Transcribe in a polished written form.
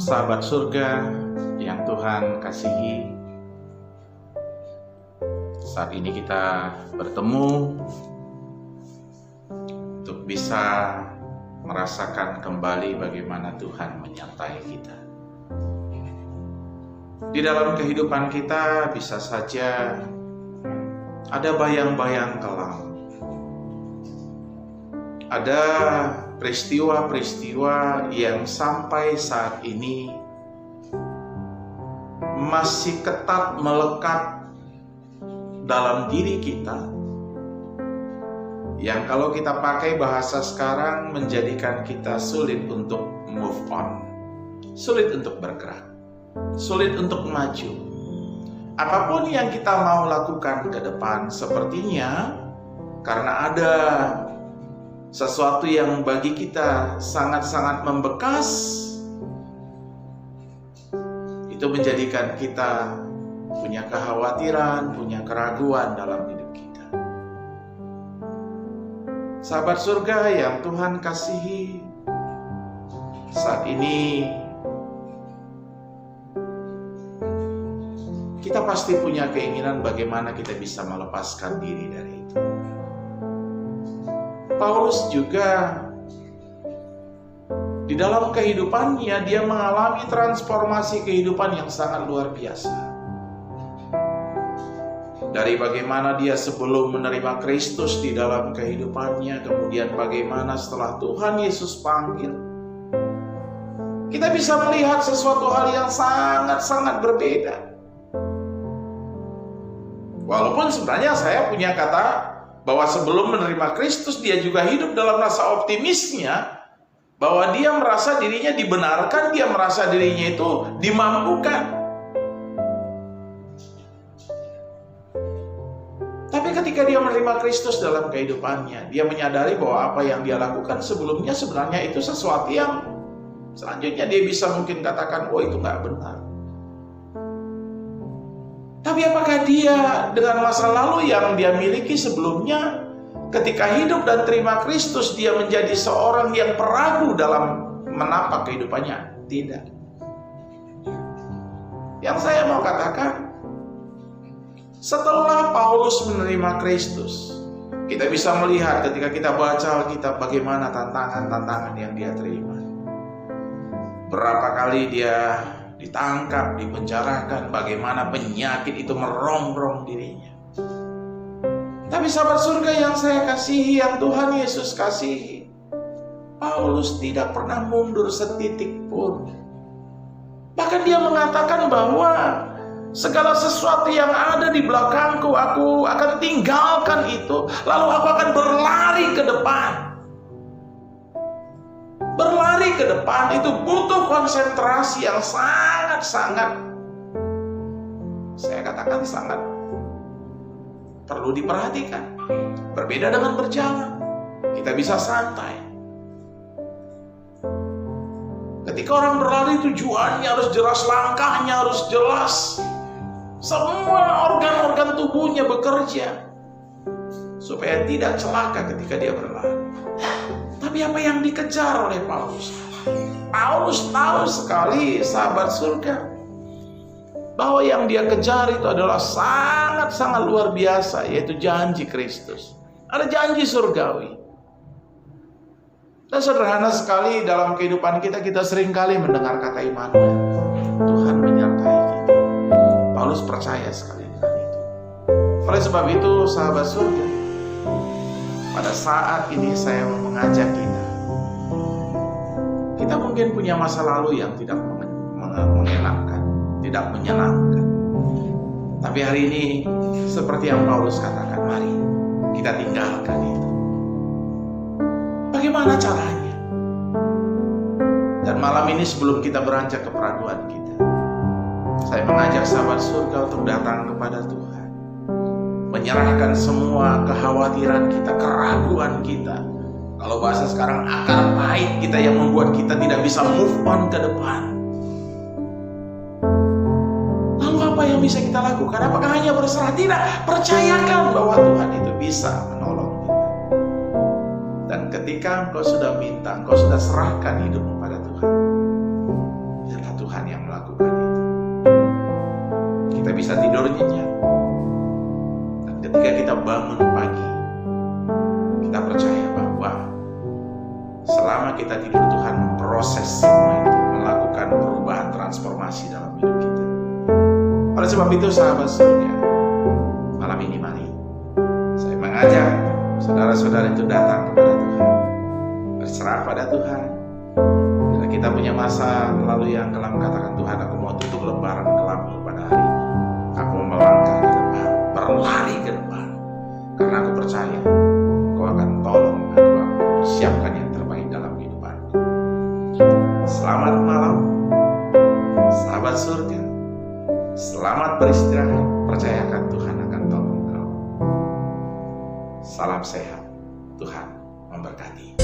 Sahabat surga yang Tuhan kasihi, saat ini kita bertemu untuk bisa merasakan kembali bagaimana Tuhan menyertai kita. Di dalam kehidupan kita bisa saja ada bayang-bayang kelam, ada peristiwa-peristiwa yang sampai saat ini masih ketat melekat dalam diri kita, yang kalau kita pakai bahasa sekarang menjadikan kita sulit untuk move on, sulit untuk bergerak, sulit untuk maju. Apapun yang kita mau lakukan ke depan, sepertinya karena ada sesuatu yang bagi kita sangat-sangat membekas, itu menjadikan kita punya kekhawatiran, punya keraguan dalam hidup kita. Sahabat surga yang Tuhan kasihi, saat ini kita pasti punya keinginan bagaimana kita bisa melepaskan diri dari itu. Paulus juga di dalam kehidupannya dia mengalami transformasi kehidupan yang sangat luar biasa. Dari bagaimana dia sebelum menerima Kristus di dalam kehidupannya, kemudian bagaimana setelah Tuhan Yesus panggil, kita bisa melihat sesuatu hal yang sangat-sangat berbeda. Walaupun sebenarnya saya punya kata bahwa sebelum menerima Kristus dia juga hidup dalam rasa optimisnya, bahwa dia merasa dirinya dibenarkan, dia merasa dirinya itu dimampukan. Tapi ketika dia menerima Kristus dalam kehidupannya, dia menyadari bahwa apa yang dia lakukan sebelumnya sebenarnya itu sesuatu yang selanjutnya dia bisa mungkin katakan, oh itu nggak benar. Tapi apakah dia dengan masa lalu yang dia miliki sebelumnya, ketika hidup dan terima Kristus, dia menjadi seorang yang peragu dalam menapak kehidupannya? Tidak. Yang saya mau katakan, setelah Paulus menerima Kristus, kita bisa melihat ketika kita baca Alkitab bagaimana tantangan-tantangan yang dia terima. Berapa kali dia ditangkap, dipenjarakan, bagaimana penyakit itu merongrong dirinya. Tapi sahabat surga yang saya kasihi, yang Tuhan Yesus kasihi, Paulus tidak pernah mundur setitik pun. Bahkan dia mengatakan bahwa segala sesuatu yang ada di belakangku, aku akan tinggalkan itu, lalu aku akan berlari ke depan. Berlari ke depan itu butuh konsentrasi yang sangat-sangat, saya katakan sangat perlu diperhatikan. Berbeda dengan berjalan, kita bisa santai. Ketika orang berlari tujuannya harus jelas, langkahnya harus jelas, semua organ-organ tubuhnya bekerja supaya tidak celaka ketika dia berlari. Tapi apa yang dikejar oleh Paulus? Paulus tahu sekali, sahabat surga, bahwa yang dia kejar itu adalah sangat-sangat luar biasa, yaitu janji Kristus. Ada janji surgawi. Dan sederhana sekali dalam kehidupan kita, kita seringkali mendengar kata Immanuel, Tuhan menyertai kita. Paulus percaya sekali dengan itu. Oleh sebab itu, sahabat surga, pada saat ini saya mau mengajak kita mungkin punya masa lalu yang tidak mengenakan, tidak menyenangkan. Tapi hari ini seperti yang Paulus katakan, mari kita tinggalkan itu. Bagaimana caranya? Dan malam ini sebelum kita beranjak ke peraduan kita, saya mengajak sahabat surga untuk datang kepada Tuhan, menyerahkan semua kekhawatiran kita, keraguan kita. Kalau bahasa sekarang, akar pahit kita yang membuat kita tidak bisa move on ke depan. Lalu apa yang bisa kita lakukan? Apakah hanya berserah? Tidak. Percayakan bahwa Tuhan itu bisa menolong kita. Dan ketika engkau sudah minta, engkau sudah serahkan hidupmu pada Tuhan, biarlah Tuhan Kita percaya bahwa selama kita tidur, Tuhan memproses semua itu, melakukan perubahan transformasi dalam hidup kita. Oleh sebab itu sahabat surga, malam ini mari saya mengajak saudara-saudara itu datang kepada Tuhan, berserah pada Tuhan. Bila kita punya masa lalu yang kelam, katakan, Tuhan, aku mau tutup lembaran kelamku pada hari ini. Aku mau melangkah ke depan, berlari ke depan, karena aku percaya Engkau akan tolong aku persiapkan yang terbaik dalam kehidupanku. Selamat malam, sahabat surga. Selamat beristirahat. Percayakan Tuhan akan tolong kau. Salam sehat. Tuhan memberkati.